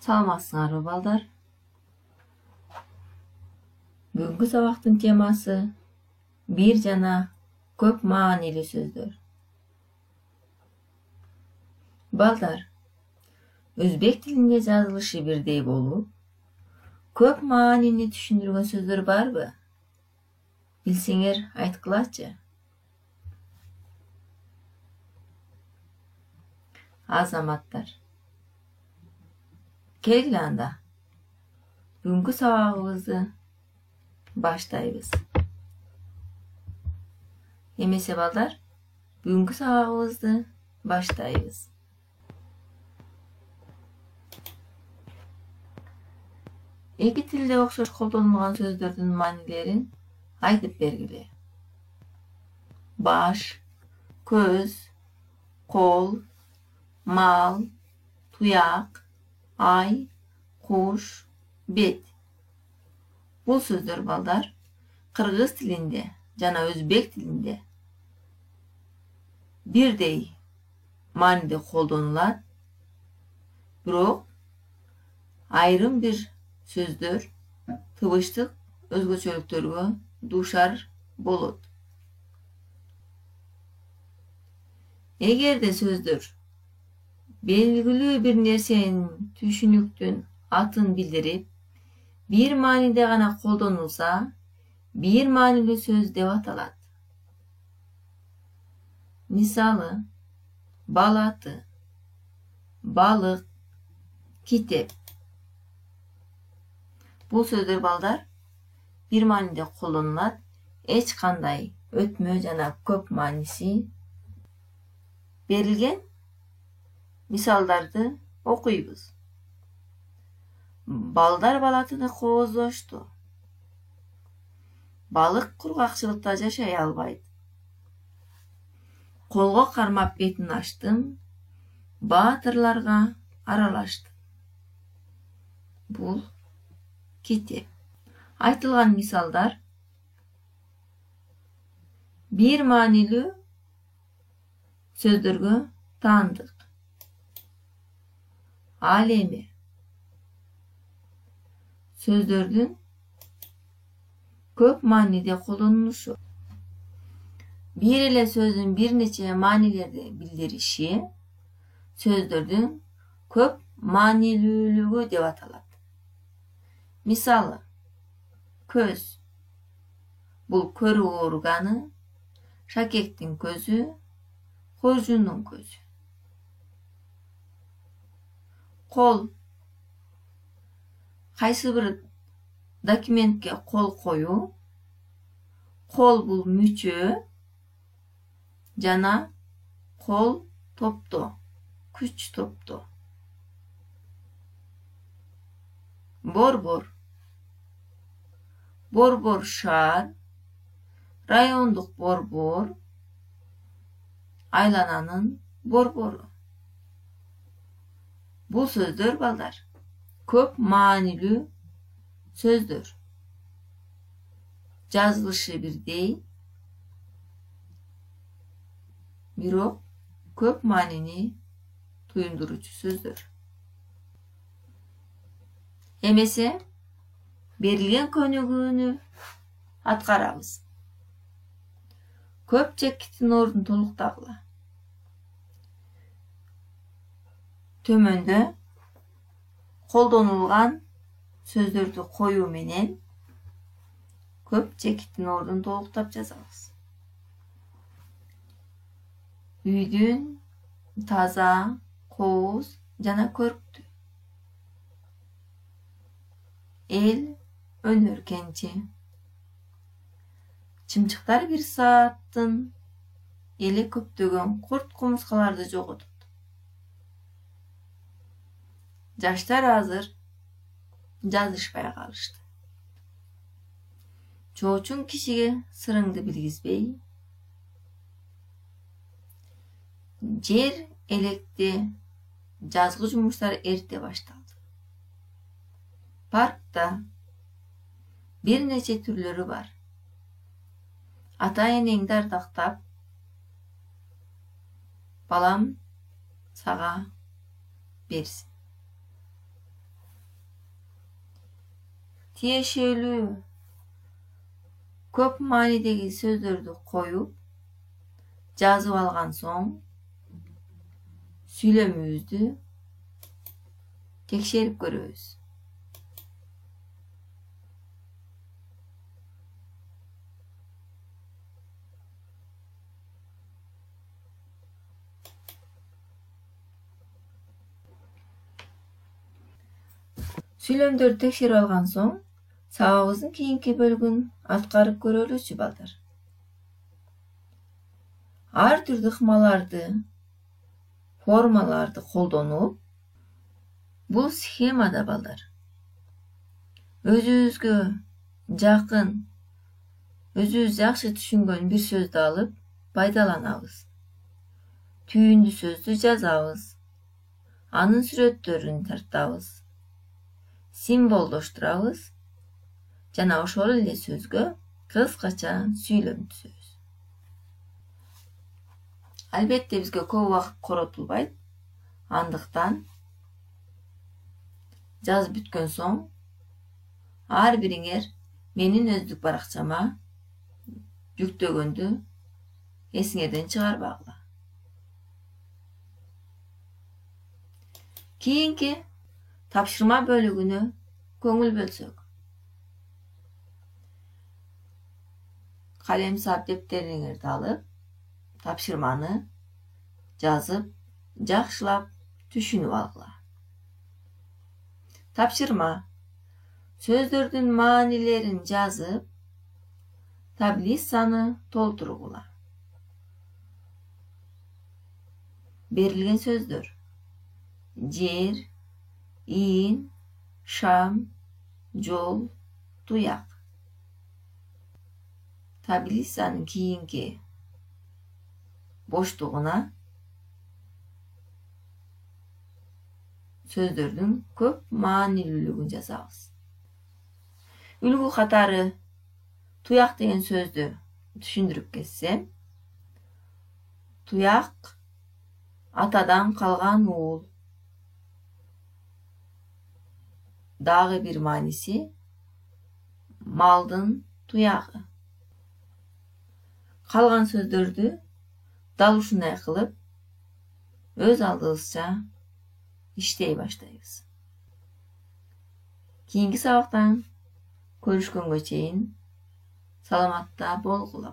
Саламатсыңарбы балдар? Бүгүнкү сабактын темасы бир жана көп маанилүү сөздөр. Балдар, өзбек тилинде жазылышы бирдей болуп, көп маанини түшүндүргөн сөздөр барбы? Билсеңер айткылачы. Азаматтар. Келгиле анда. Бүгүнкү сабагыбызды баштайбыз. Эмесе балдар, бүгүнкү сабагыбызды баштайбыз. Эки тилде окшош колдонулган сөздөрдүн маанилерин айтып бергиле. Баш, көз, кол, мал, туяк, ай, куш, бет. Бул сөздөр балдар кыргыз тилинде жана өзбек тилинде бирдей мааниде колдонулат, бирок айрым бир сөздөр тыбыштык өзгөчөлүктөргө дуушар болот. Эгерде сөздөр белгилүү бир нерсенин түшүнүктүн атын билдирип, бир мааниде гана колдонулса, бир маанилүү сөз деп аталат. Мисалы, бал аты, балык, китеп. Бул сөздөр балдар бир мааниде колдонулат, эч кандай өтмө жана көп мааниси берилген. Мисалдарды окуйбуз. Балдар балатыны кооздошту. Балык кургакчылыкта жашай албайт. Колго кармап бетин ачтым, баатырларга аралаштым. Бул китеп. Айтылган мисалдар бир маанилүү сөздөргө таандык. Ал эми сөздөрдүн көп мааниде колдонулушу, бир эле сөздүн бир нече маанилерди билдириши сөздөрдүн көп маанилүүлүгү деп аталат. Мисалы, көз. Бул көрүү органы, шакектин көзү, коржундун көзү. Кол. Кайсы бир документке кол коюу. Кол бул мүчө жана кол топтоо, күч топтоо. Борбор. Борбор шаар, райондук борбор, айлананын борбору. Бул сөздөр балдар көп маанилүү сөздөр. Жазылышы бирдей, бирок көп маанини туюндуручу сөздөр. Эмесе берилген көнүгүүнү аткарабыз. Көп чекиттин ордун толуктагыла. Төмөндө колдонулган сөздөрдү коюу менен көп чекиттин ордун толуктап жазабыз. Үйдүн таза, кооз жана көрктүү. Эл өнөркенчи. Чымчыктар бир сааттын эле көптөгөн курт кумурскаларды жоготот. Жаштар азыр жазышпай калышты. Чоочун кишиге сырыңды билгизбей, жер электе жазгы жумуштар эрте башталды. Паркта бир нече түрлөрү бар. Ата энеңди ардактап, балам сага берсин. tiyešелүү көп маанидеги сөздөрдү коюп жазып алган соң сүйлөмүбүздү текшерип көрөбүз. Сүйлөмдөрдү текшерип алган соң сабагыбыздын кийинки бөлүгүн аткарып көрөлүчү балдар. Ар түрдүү ыкмаларды, формаларды колдонуп, бул схемада балдар өзүбүзгө жакын, өзүбүз жакшы түшүнгөн бир сөздү алып пайдаланабыз. Түйүндүү сөздү жазабыз, анын сүрөттөрүн тартабыз, символдоштурабыз жана ошол эле сөзгө кыскача сүйлөм түзөбүз. Албетте бизге көп убакыт коротулбайт. Андыктан жазып бүткөн соң ар бириңер менин өздүк баракчама жүктөгөндү эсиңерден чыгарбагыла. Кийинки тапшырма бөлүгүнө көңүл бөлсөк. Калем сап дептериңерди алып, тапшырманы жазып, жакшылап түшүнүп алгыла. Тапшырма сөздөрдүн маанилерин жазып, таблицаны толтургула. Берилген сөздөр: жер, иин, шам, жол, туяк. Таблицанын кийинки боштугуна сөздөрдүн көп маанилүүлүгүн жазабыз. Үлгү катары туяк деген сөздү түшүндүрүп кетсем, туяк атадан калган уул. Дагы бир мааниси малдын туягы. Калган сөздөрдү дал ушундай кылып өз алдыбызча иштей баштайбыз. Кийинки сабактан көрүшкөнгө чейин саламатта болгула.